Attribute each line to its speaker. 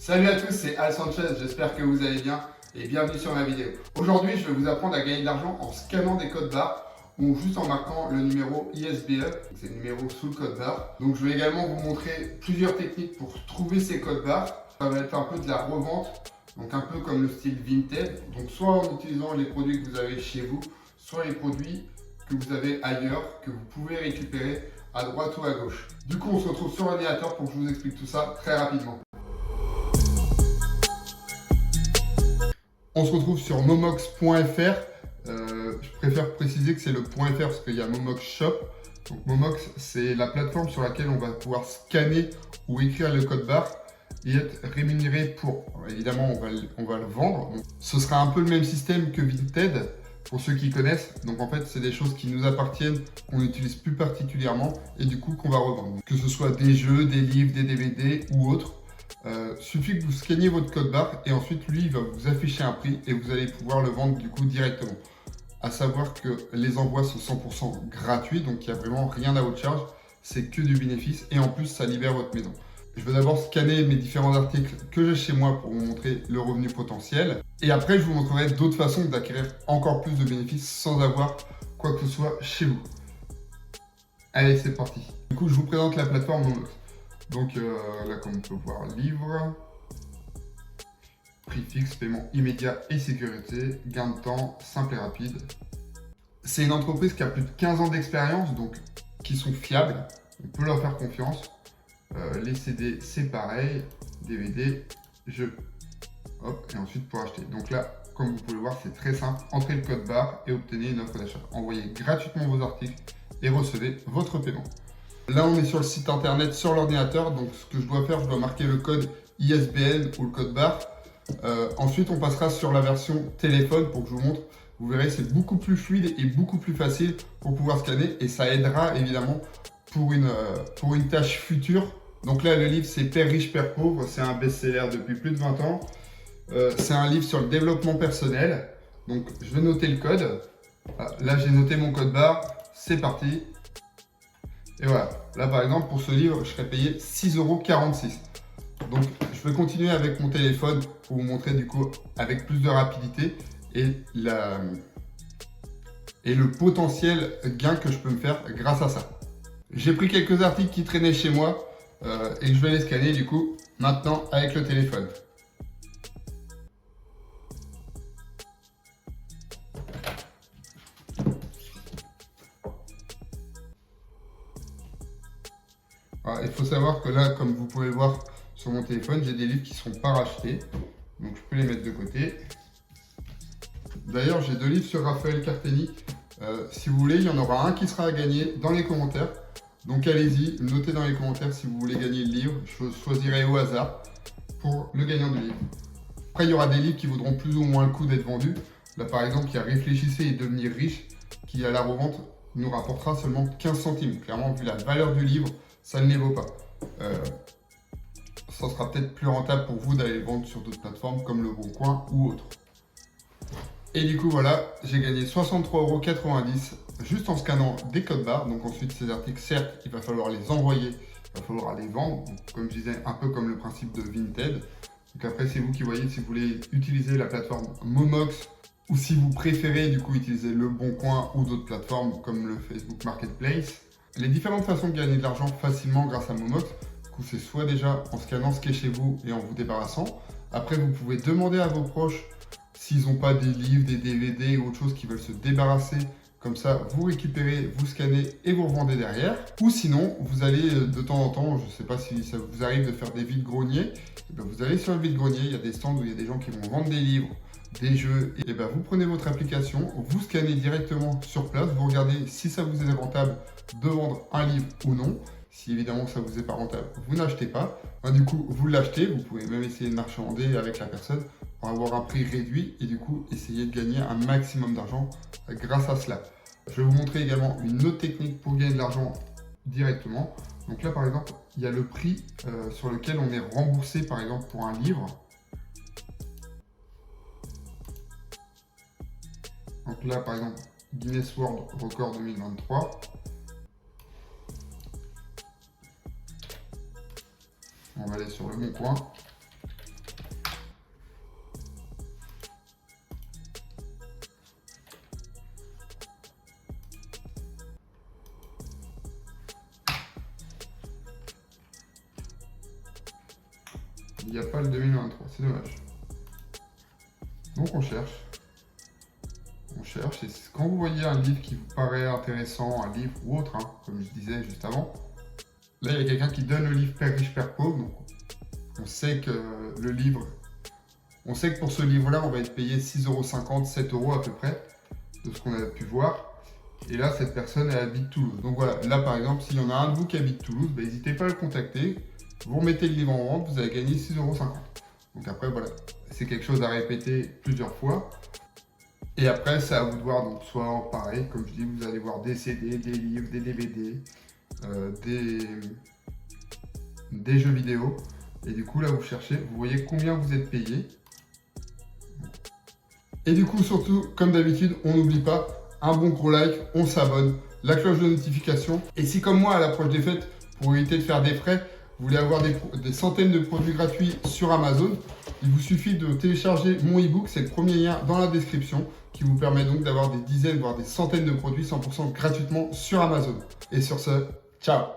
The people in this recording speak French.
Speaker 1: Salut à tous, c'est Al Sanchez, j'espère que vous allez bien et bienvenue sur ma vidéo. Aujourd'hui, je vais vous apprendre à gagner de l'argent en scannant des codes barres ou juste en marquant le numéro ISBE, c'est le numéro sous le code barre. Donc je vais également vous montrer plusieurs techniques pour trouver ces codes barres. Ça va être un peu de la revente, donc un peu comme le style Vinted. Donc soit en utilisant les produits que vous avez chez vous, soit les produits que vous avez ailleurs, que vous pouvez récupérer à droite ou à gauche. Du coup, on se retrouve sur l'ordinateur pour que je vous explique tout ça très rapidement. On se retrouve sur momox.fr. Je préfère préciser que c'est le .fr parce qu'il y a Momox Shop. Donc Momox, c'est la plateforme sur laquelle on va pouvoir scanner ou écrire le code barre et être rémunéré pour. Alors, évidemment, on va le vendre. Donc, ce sera un peu le même système que Vinted pour ceux qui connaissent. Donc en fait, c'est des choses qui nous appartiennent, qu'on n'utilise plus particulièrement et du coup qu'on va revendre. Que ce soit des jeux, des livres, des DVD ou autres. Suffit que vous scanniez votre code barre et ensuite lui il va vous afficher un prix et vous allez pouvoir le vendre du coup directement. À savoir que les envois sont 100% gratuits, donc il n'y a vraiment rien à votre charge, c'est que du bénéfice et en plus ça libère votre maison. Je vais d'abord scanner mes différents articles que j'ai chez moi pour vous montrer le revenu potentiel et après je vous montrerai d'autres façons d'acquérir encore plus de bénéfices sans avoir quoi que ce soit chez vous. Allez, c'est parti. Du coup je vous présente la plateforme Momox. Donc là, comme on peut voir, livre, prix fixe, paiement immédiat et sécurité, gain de temps, simple et rapide. C'est une entreprise qui a plus de 15 ans d'expérience, donc qui sont fiables, on peut leur faire confiance. Les CD, c'est pareil, DVD, jeux, hop, et ensuite pour acheter. Donc là, comme vous pouvez le voir, c'est très simple, entrez le code barre et obtenez une offre d'achat. Envoyez gratuitement vos articles et recevez votre paiement. Là, on est sur le site internet sur l'ordinateur. Donc, ce que je dois faire, je dois marquer le code ISBN ou le code barre. Ensuite, on passera sur la version téléphone pour que je vous montre. Vous verrez, c'est beaucoup plus fluide et beaucoup plus facile pour pouvoir scanner. Et ça aidera évidemment pour une tâche future. Donc là, le livre, c'est Père riche, Père pauvre. C'est un best-seller depuis plus de 20 ans. C'est un livre sur le développement personnel. Donc, je vais noter le code. Là, j'ai noté mon code barre. C'est parti. Et voilà, là par exemple pour ce livre, je serais payé 6,46 €. Donc je vais continuer avec mon téléphone pour vous montrer du coup avec plus de rapidité et le potentiel gain que je peux me faire grâce à ça. J'ai pris quelques articles qui traînaient chez moi et je vais les scanner du coup maintenant avec le téléphone. Alors, il faut savoir que là, comme vous pouvez le voir sur mon téléphone, j'ai des livres qui ne sont pas rachetés. Donc je peux les mettre de côté. D'ailleurs, j'ai 2 livres sur Raphaël Carteni. Si vous voulez, il y en aura un qui sera à gagner dans les commentaires. Donc allez-y, notez dans les commentaires si vous voulez gagner le livre. Je choisirai au hasard pour le gagnant du livre. Après, il y aura des livres qui vaudront plus ou moins le coup d'être vendus. Là, par exemple, il y a Réfléchissez et devenir riche qui, à la revente, nous rapportera seulement 15 centimes. Clairement, vu la valeur du livre, ça ne les vaut pas. Ça sera peut-être plus rentable pour vous d'aller le vendre sur d'autres plateformes comme Le Bon Coin ou autres. Et du coup, voilà, j'ai gagné 63,90 € juste en scannant des codes barres. Donc ensuite, ces articles, certes, il va falloir les envoyer, il va falloir les vendre. Donc, comme je disais, un peu comme le principe de Vinted. Donc après, c'est vous qui voyez si vous voulez utiliser la plateforme Momox ou si vous préférez du coup utiliser Le Bon Coin ou d'autres plateformes comme le Facebook Marketplace. Les différentes façons de gagner de l'argent facilement grâce à Momox, c'est soit déjà en scannant ce qui est chez vous et en vous débarrassant. Après, vous pouvez demander à vos proches s'ils n'ont pas des livres, des DVD ou autre chose qui veulent se débarrasser. Comme ça, vous récupérez, vous scannez et vous revendez derrière. Ou sinon, vous allez de temps en temps, je ne sais pas si ça vous arrive de faire des vides-greniers, vous allez sur le vide-grenier, il y a des stands où il y a des gens qui vont vendre des livres, des jeux, et vous prenez votre application, vous scannez directement sur place, vous regardez si ça vous est rentable de vendre un livre ou non. Si évidemment ça vous est pas rentable, vous n'achetez pas. Du coup, vous l'achetez, vous pouvez même essayer de marchander avec la personne pour avoir un prix réduit et du coup essayer de gagner un maximum d'argent grâce à cela. Je vais vous montrer également une autre technique pour gagner de l'argent directement. Donc là par exemple, il y a le prix sur lequel on est remboursé par exemple pour un livre. Donc là par exemple, Guinness World Record 2023. On va aller sur Le Bon Coin. Il n'y a pas le 2023, c'est dommage. Donc on cherche. On cherche, et quand vous voyez un livre qui vous paraît intéressant, un livre ou autre, hein, comme je disais juste avant, là il y a quelqu'un qui donne le livre Père riche, Père pauvre, donc on sait que le livre, on sait que pour ce livre-là, on va être payé 6,50 €, 7 € à peu près, de ce qu'on a pu voir. Et là, cette personne, elle habite Toulouse. Donc voilà, là par exemple, s'il y en a un de vous qui habite Toulouse, bah, n'hésitez pas à le contacter. Vous remettez le livre en vente, vous allez gagner 6,50 €. Donc après, voilà, c'est quelque chose à répéter plusieurs fois. Et après, c'est à vous de voir, donc soit pareil, comme je dis, vous allez voir des CD, des livres, des DVD, des jeux vidéo. Et du coup, là, vous cherchez, vous voyez combien vous êtes payé. Et du coup, surtout, comme d'habitude, on n'oublie pas, un bon gros like, on s'abonne, la cloche de notification. Et si comme moi, à l'approche des fêtes, pour éviter de faire des frais, vous voulez avoir des centaines de produits gratuits sur Amazon, il vous suffit de télécharger mon e-book, c'est le premier lien dans la description, qui vous permet donc d'avoir des dizaines, voire des centaines de produits 100% gratuitement sur Amazon. Et sur ce, ciao!